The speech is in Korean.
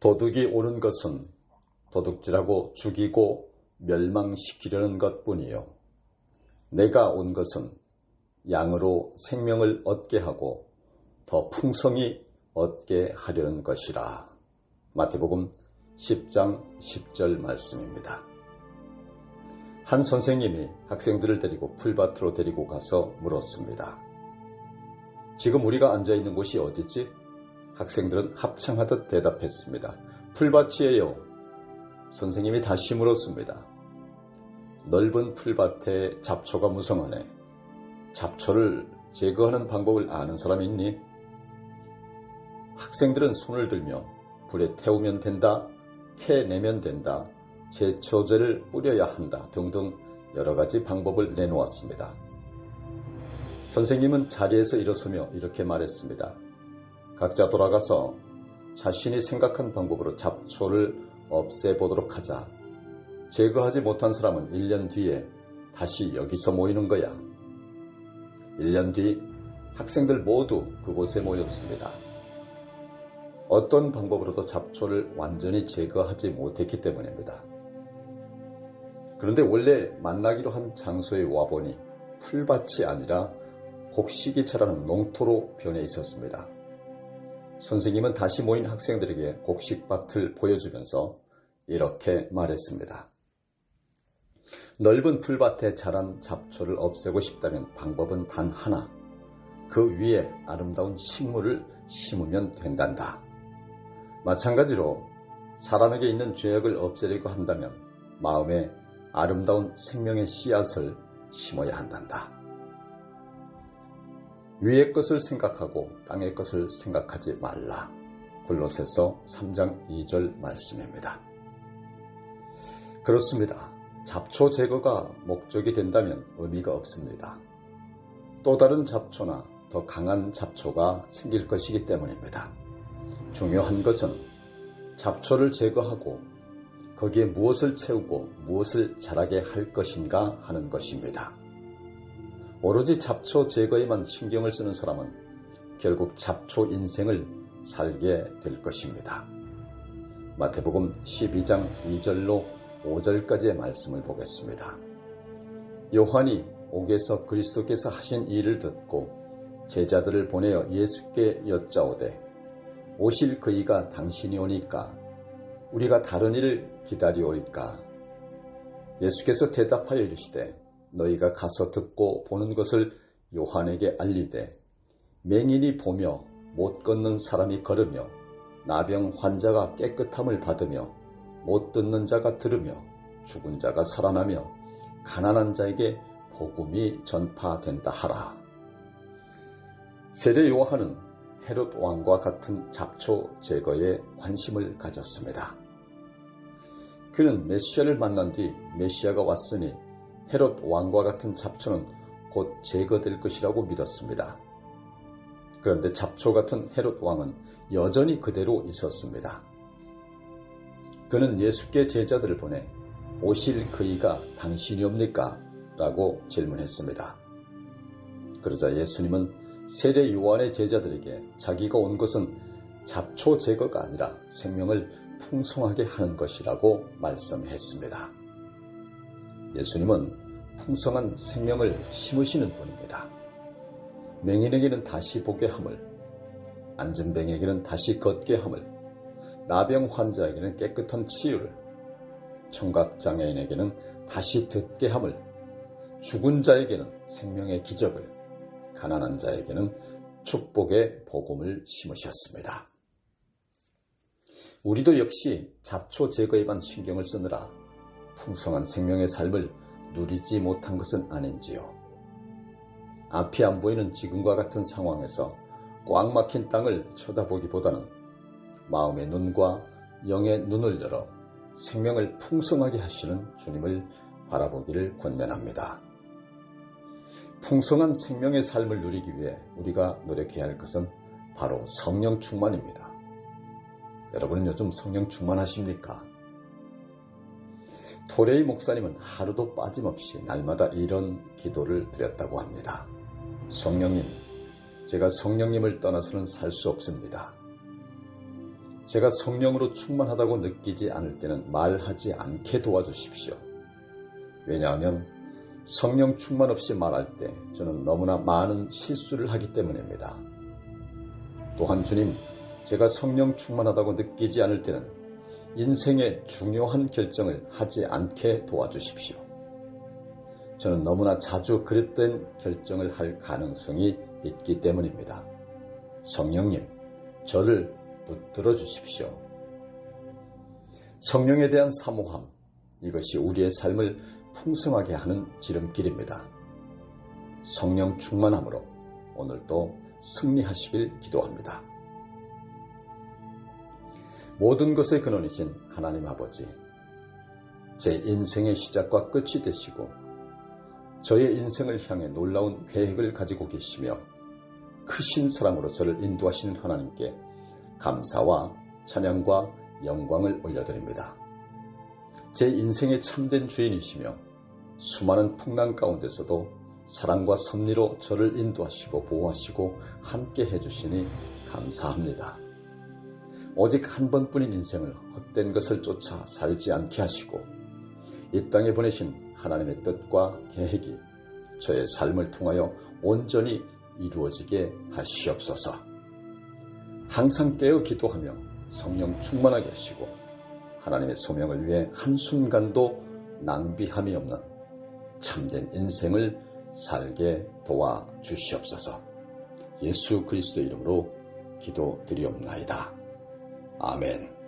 도둑이 오는 것은 도둑질하고 죽이고 멸망시키려는 것뿐이요. 내가 온 것은 양으로 생명을 얻게 하고 더 풍성히 얻게 하려는 것이라. 마태복음 10장 10절 말씀입니다. 한 선생님이 학생들을 데리고 풀밭으로 데리고 가서 물었습니다. 지금 우리가 앉아있는 곳이 어디지? 학생들은 합창하듯 대답했습니다. 풀밭이에요. 선생님이 다시 물었습니다. 넓은 풀밭에 잡초가 무성하네. 잡초를 제거하는 방법을 아는 사람이 있니? 학생들은 손을 들며 불에 태우면 된다, 캐내면 된다, 제초제를 뿌려야 한다 등등 여러 가지 방법을 내놓았습니다. 선생님은 자리에서 일어서며 이렇게 말했습니다. 각자 돌아가서 자신이 생각한 방법으로 잡초를 없애보도록 하자. 제거하지 못한 사람은 1년 뒤에 다시 여기서 모이는 거야. 1년 뒤 학생들 모두 그곳에 모였습니다. 어떤 방법으로도 잡초를 완전히 제거하지 못했기 때문입니다. 그런데 원래 만나기로 한 장소에 와보니 풀밭이 아니라 곡식이처럼 농토로 변해 있었습니다. 선생님은 다시 모인 학생들에게 곡식밭을 보여주면서 이렇게 말했습니다. 넓은 풀밭에 자란 잡초를 없애고 싶다면 방법은 단 하나. 그 위에 아름다운 식물을 심으면 된단다. 마찬가지로 사람에게 있는 죄악을 없애려고 한다면 마음에 아름다운 생명의 씨앗을 심어야 한단다. 위의 것을 생각하고 땅의 것을 생각하지 말라. 골로새서 3장 2절 말씀입니다. 그렇습니다. 잡초 제거가 목적이 된다면 의미가 없습니다. 또 다른 잡초나 더 강한 잡초가 생길 것이기 때문입니다. 중요한 것은 잡초를 제거하고 거기에 무엇을 채우고 무엇을 자라게 할 것인가 하는 것입니다. 오로지 잡초 제거에만 신경을 쓰는 사람은 결국 잡초 인생을 살게 될 것입니다. 마태복음 12장 2절로 5절까지의 말씀을 보겠습니다. 요한이 옥에서 그리스도께서 하신 일을 듣고 제자들을 보내어 예수께 여짜오되 오실 그이가 당신이 오니까 우리가 다른 일을 기다리오리까? 예수께서 대답하여 이르시되 너희가 가서 듣고 보는 것을 요한에게 알리되 맹인이 보며 못 걷는 사람이 걸으며 나병 환자가 깨끗함을 받으며 못 듣는 자가 들으며 죽은 자가 살아나며 가난한 자에게 복음이 전파된다 하라. 세례 요한은 헤롯 왕과 같은 잡초 제거에 관심을 가졌습니다. 그는 메시아를 만난 뒤 메시아가 왔으니 헤롯 왕과 같은 잡초는 곧 제거될 것이라고 믿었습니다. 그런데 잡초 같은 헤롯 왕은 여전히 그대로 있었습니다. 그는 예수께 제자들을 보내 오실 그이가 당신이옵니까? 라고 질문했습니다. 그러자 예수님은 세례 요한의 제자들에게 자기가 온 것은 잡초 제거가 아니라 생명을 풍성하게 하는 것이라고 말씀했습니다. 예수님은 풍성한 생명을 심으시는 분입니다. 맹인에게는 다시 보게 함을, 안전뱅이에게는 다시 걷게 함을, 나병 환자에게는 깨끗한 치유를, 청각장애인에게는 다시 듣게 함을, 죽은 자에게는 생명의 기적을, 가난한 자에게는 축복의 복음을 심으셨습니다. 우리도 역시 잡초 제거에만 신경을 쓰느라 풍성한 생명의 삶을 누리지 못한 것은 아닌지요. 앞이 안 보이는 지금과 같은 상황에서 꽉 막힌 땅을 쳐다보기보다는 마음의 눈과 영의 눈을 열어 생명을 풍성하게 하시는 주님을 바라보기를 권면합니다. 풍성한 생명의 삶을 누리기 위해 우리가 노력해야 할 것은 바로 성령 충만입니다. 여러분은 요즘 성령 충만하십니까? 토레이 목사님은 하루도 빠짐없이 날마다 이런 기도를 드렸다고 합니다. 성령님, 제가 성령님을 떠나서는 살 수 없습니다. 제가 성령으로 충만하다고 느끼지 않을 때는 말하지 않게 도와주십시오. 왜냐하면 성령 충만 없이 말할 때 저는 너무나 많은 실수를 하기 때문입니다. 또한 주님, 제가 성령 충만하다고 느끼지 않을 때는 인생의 중요한 결정을 하지 않게 도와주십시오. 저는 너무나 자주 그릇된 결정을 할 가능성이 있기 때문입니다. 성령님, 저를 붙들어 주십시오. 성령에 대한 사모함, 이것이 우리의 삶을 풍성하게 하는 지름길입니다. 성령 충만함으로 오늘도 승리하시길 기도합니다. 모든 것의 근원이신 하나님 아버지, 제 인생의 시작과 끝이 되시고 저의 인생을 향해 놀라운 계획을 가지고 계시며 크신 사랑으로 저를 인도하시는 하나님께 감사와 찬양과 영광을 올려드립니다. 제 인생의 참된 주인이시며 수많은 풍랑 가운데서도 사랑과 섭리로 저를 인도하시고 보호하시고 함께 해주시니 감사합니다. 오직 한 번뿐인 인생을 헛된 것을 쫓아 살지 않게 하시고 이 땅에 보내신 하나님의 뜻과 계획이 저의 삶을 통하여 온전히 이루어지게 하시옵소서. 항상 깨어 기도하며 성령 충만하게 하시고 하나님의 소명을 위해 한순간도 낭비함이 없는 참된 인생을 살게 도와주시옵소서. 예수 그리스도의 이름으로 기도드리옵나이다. 아멘.